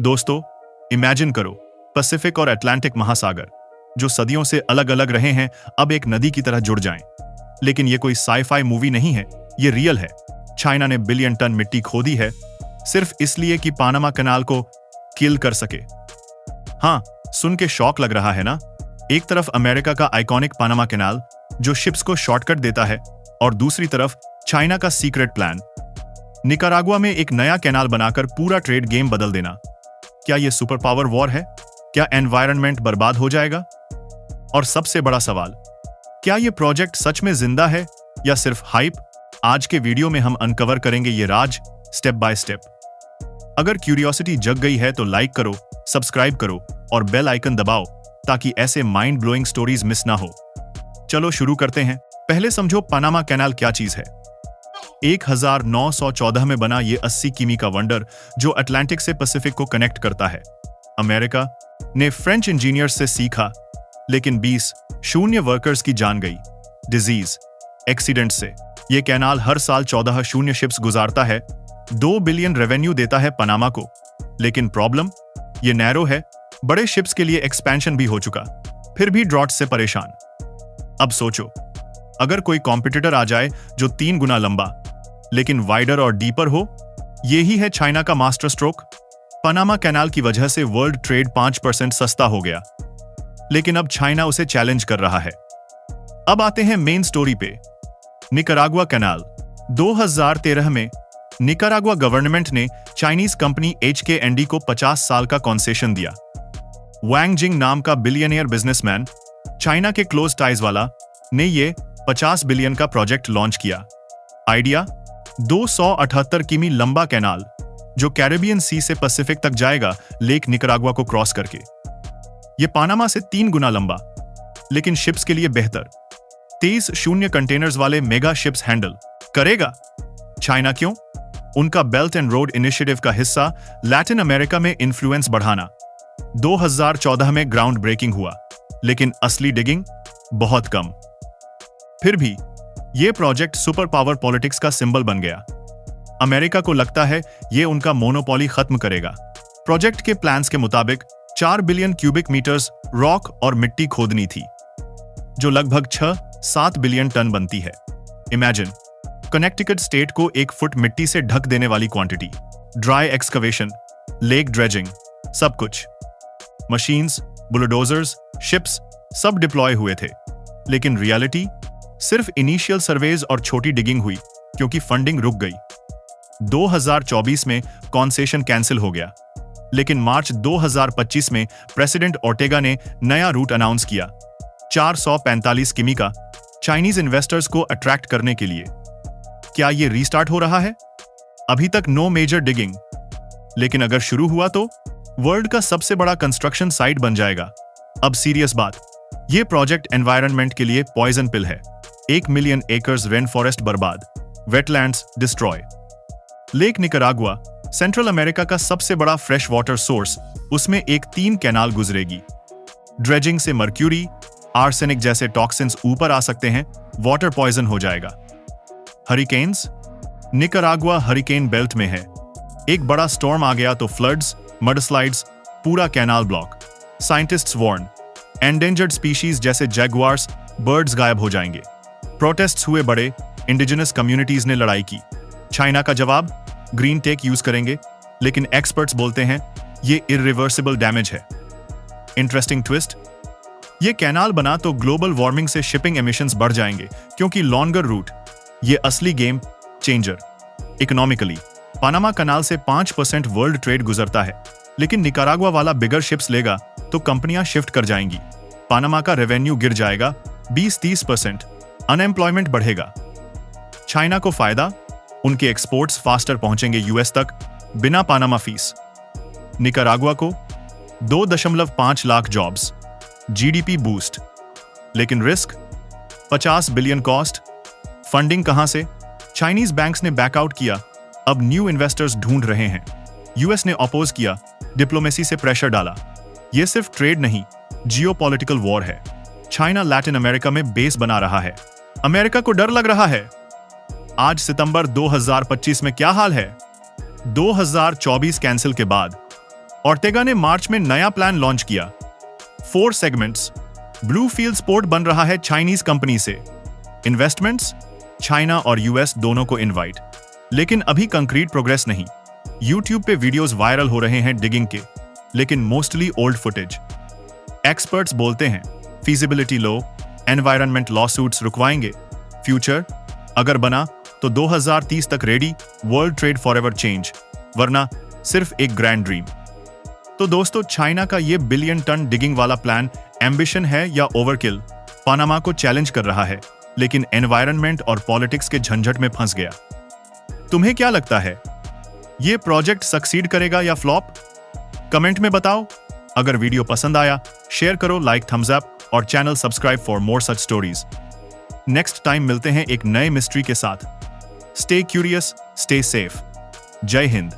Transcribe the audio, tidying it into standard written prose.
दोस्तों, इमेजिन करो, पैसिफिक और अटलांटिक महासागर जो सदियों से अलग अलग रहे हैं अब एक नदी की तरह जुड़ जाएं। लेकिन ये कोई साई-फाई मूवी नहीं है, ये रियल है। चाइना ने बिलियन टन मिट्टी खोदी है सिर्फ इसलिए कि पानामा कनाल को किल कर सके। हाँ, सुन के शौक लग रहा है ना? एक तरफ अमेरिका का आइकॉनिक पानामा कनाल जो शिप्स को शॉर्टकट देता है और दूसरी तरफ चाइना का सीक्रेट प्लान, निकारागुआ में एक नया कैनाल बनाकर पूरा ट्रेड गेम बदल देना। क्या यह सुपर पावर वॉर है? क्या एनवायरनमेंट बर्बाद हो जाएगा? और सबसे बड़ा सवाल, क्या यह प्रोजेक्ट सच में जिंदा है या सिर्फ हाइप? आज के वीडियो में हम अनकवर करेंगे ये राज स्टेप बाय स्टेप। अगर क्यूरियोसिटी जग गई है तो लाइक करो, सब्सक्राइब करो और बेल आइकन दबाओ ताकि ऐसे माइंड ब्लोइंग स्टोरीज मिस ना हो। चलो शुरू करते हैं। पहले समझो पानामा कैनाल क्या चीज है। 1914 में बना ये 80 किमी का वंडर जो अटलांटिक से पैसिफिक को कनेक्ट करता है। अमेरिका ने फ्रेंच इंजीनियर्स से सीखा, लेकिन 20 शून्य वर्कर्स की जान गई डिजीज एक्सीडेंट से। ये कैनाल हर साल 14 शून्य शिप्स गुजारता है, 2 बिलियन रेवेन्यू देता है पनामा को। लेकिन प्रॉब्लम, ये नैरो है, बड़े शिप्स के लिए एक्सपेंशन भी हो चुका, फिर भी ड्रॉट से परेशान। अब सोचो, अगर कोई कॉम्पिटिटर आ जाए जो 3 गुना लंबा लेकिन वाइडर और डीपर हो। यही है चाइना का मास्टर स्ट्रोक। पनामा कैनाल की वजह से वर्ल्ड ट्रेड 5% सस्ता हो गया, लेकिन अब चाइना उसे चैलेंज कर रहा है। अब आते हैं मेन स्टोरी पे। निकारागुआ कैनाल 2013 में निकारागुआ गवर्नमेंट ने चाइनीज कंपनी HKND को 50 साल का कॉन्सेशन दिया। वांग जिंग नाम का बिलियनियर बिजनेसमैन, चाइना के क्लोज टाइज वाला, ने ये 50 बिलियन का प्रोजेक्ट लॉन्च किया। आइडिया, 278 किमी लंबा कैनाल जो कैरेबियन सी से पैसिफिक तक जाएगा, लेक निकारागुआ को क्रॉस करके। यह पानामा से 3 गुना लंबा, लेकिन शिप्स के लिए बेहतर। 23 शून्य कंटेनर्स वाले मेगा शिप्स हैंडल करेगा। चाइना क्यों? उनका बेल्ट एंड रोड इनिशिएटिव का हिस्सा लैटिन अमेरिका में इन्फ्लुएंस बढ़ाना। 2014 में ग्राउंड ब्रेकिंग हुआ, लेकिन असली डिगिंग बहुत कम। फिर भी यह प्रोजेक्ट सुपर पावर पॉलिटिक्स का सिंबल बन गया। अमेरिका को लगता है यह उनका मोनोपोली खत्म करेगा। प्रोजेक्ट के प्लान्स के मुताबिक 4 बिलियन क्यूबिक मीटर्स रॉक और मिट्टी खोदनी थी, जो लगभग 6-7 बिलियन टन बनती है। इमेजिन, कनेक्टिकट स्टेट को 1 फुट मिट्टी से ढक देने वाली quantity. Dry excavation, lake dredging, सब कुछ। मशीन्स, बुलडोजर्स, शिप्स सब डिप्लॉय हुए थे, लेकिन रियलिटी, सिर्फ इनिशियल सर्वेज और छोटी डिगिंग हुई क्योंकि फंडिंग रुक गई। 2024 में कॉन्सेशन कैंसिल हो गया, लेकिन मार्च 2025 में प्रेसिडेंट ओर्टेगा ने नया रूट अनाउंस किया, 445 किमी का, चाइनीज इन्वेस्टर्स को अट्रैक्ट करने के लिए। क्या यह रीस्टार्ट हो रहा है? अभी तक नो मेजर डिगिंग, लेकिन अगर शुरू हुआ तो वर्ल्ड का सबसे बड़ा कंस्ट्रक्शन साइट बन जाएगा। अब सीरियस बात, यह प्रोजेक्ट एनवायरनमेंट के लिए पॉइजन पिल है। 1 मिलियन एकर्स रेन फॉरेस्ट बर्बाद, wetlands destroy. Lake Nicaragua central America का सबसे बड़ा फ्रेश वाटर सोर्स, उसमें एक 3 कैनाल गुजरेगी। ड्रेजिंग से मर्क्यूरी, आर्सेनिक जैसे टॉक्सिन्स ऊपर आ सकते हैं, वाटर पॉइजन हो जाएगा। हरिकेन्स, निकारागुआ हरिकेन बेल्ट में है। एक बड़ा स्टॉर्म आ गया तो फ्लड्स, मडस्लाइड्स, पूरा canal block. Scientists warn, endangered species जैसे जैगुआर्स, बर्ड्स गायब हो जाएंगे। प्रोटेस्ट्स हुए बड़े, इंडिजिनस कम्युनिटीज ने लड़ाई की। चाइना का जवाब, ग्रीन टेक यूज करेंगे, लेकिन एक्सपर्ट्स बोलते हैं ये इररिवर्सिबल डैमेज है। इंटरेस्टिंग ट्विस्ट, ये कैनाल बना तो ग्लोबल वार्मिंग से शिपिंग एमिशंस बढ़ जाएंगे क्योंकि लॉन्गर रूट। ये असली गेम चेंजर। इकोनॉमिकली, पानामा कनाल से 5% वर्ल्ड ट्रेड गुजरता है, लेकिन निकारागुआ वाला बिगर शिप्स लेगा तो कंपनियां शिफ्ट कर जाएंगी। पानामा का रेवेन्यू गिर जाएगा 20-30%, अनएम्प्लॉयमेंट बढ़ेगा। चाइना को फायदा, उनके एक्सपोर्ट्स फास्टर पहुंचेंगे यूएस तक बिना पानामा फीस। निकारागुआ को 2.5 लाख जॉब्स, जीडीपी बूस्ट। लेकिन रिस्क, 50 बिलियन कॉस्ट। फंडिंग कहां से? चाइनीज बैंक्स ने बैकआउट किया, अब न्यू इन्वेस्टर्स ढूंढ रहे हैं। यूएस ने अपोज किया, डिप्लोमेसी से प्रेशर डाला। यह सिर्फ ट्रेड नहीं, जियोपॉलिटिकल वॉर है। चाइना लैटिन अमेरिका में बेस बना रहा है। अमेरिका को डर लग रहा है। आज सितंबर 2025 में क्या हाल है? 2024 कैंसिल के बाद ऑर्टेगा ने मार्च में नया प्लान लॉन्च किया। 4 सेगमेंट्स। ब्लूफील्ड्स पोर्ट बन रहा है चाइनीज कंपनी से। इन्वेस्टमेंट्स, चाइना और यूएस दोनों को इनवाइट, लेकिन अभी कंक्रीट प्रोग्रेस नहीं। यूट्यूब पे वीडियोस वायरल हो रहे हैं डिगिंग के, लेकिन मोस्टली ओल्ड फुटेज। एक्सपर्ट्स बोलते हैं फीजिबिलिटी लो, एनवायरनमेंट लॉसूट्स रुकवाएंगे। फ्यूचर अगर बना तो 2030 तक ready, world trade forever change, वरना सिर्फ एक ग्रैंड ड्रीम। तो दोस्तों, चाइना का ये बिलियन टन डिगिंग वाला प्लान एम्बिशन है या ओवरकिल? पनामा को चैलेंज कर रहा है, लेकिन एनवायरनमेंट और पॉलिटिक्स के झंझट में फंस गया। तुम्हें क्या लगता है, ये प्रोजेक्ट सक्सीड करेगा या फ्लॉप? कमेंट में बताओ। अगर वीडियो पसंद आया, शेयर करो, लाइक, थम्स अप और channel subscribe for more such stories. Next time मिलते हैं एक नए मिस्ट्री के साथ। Stay curious, stay safe. जय हिंद।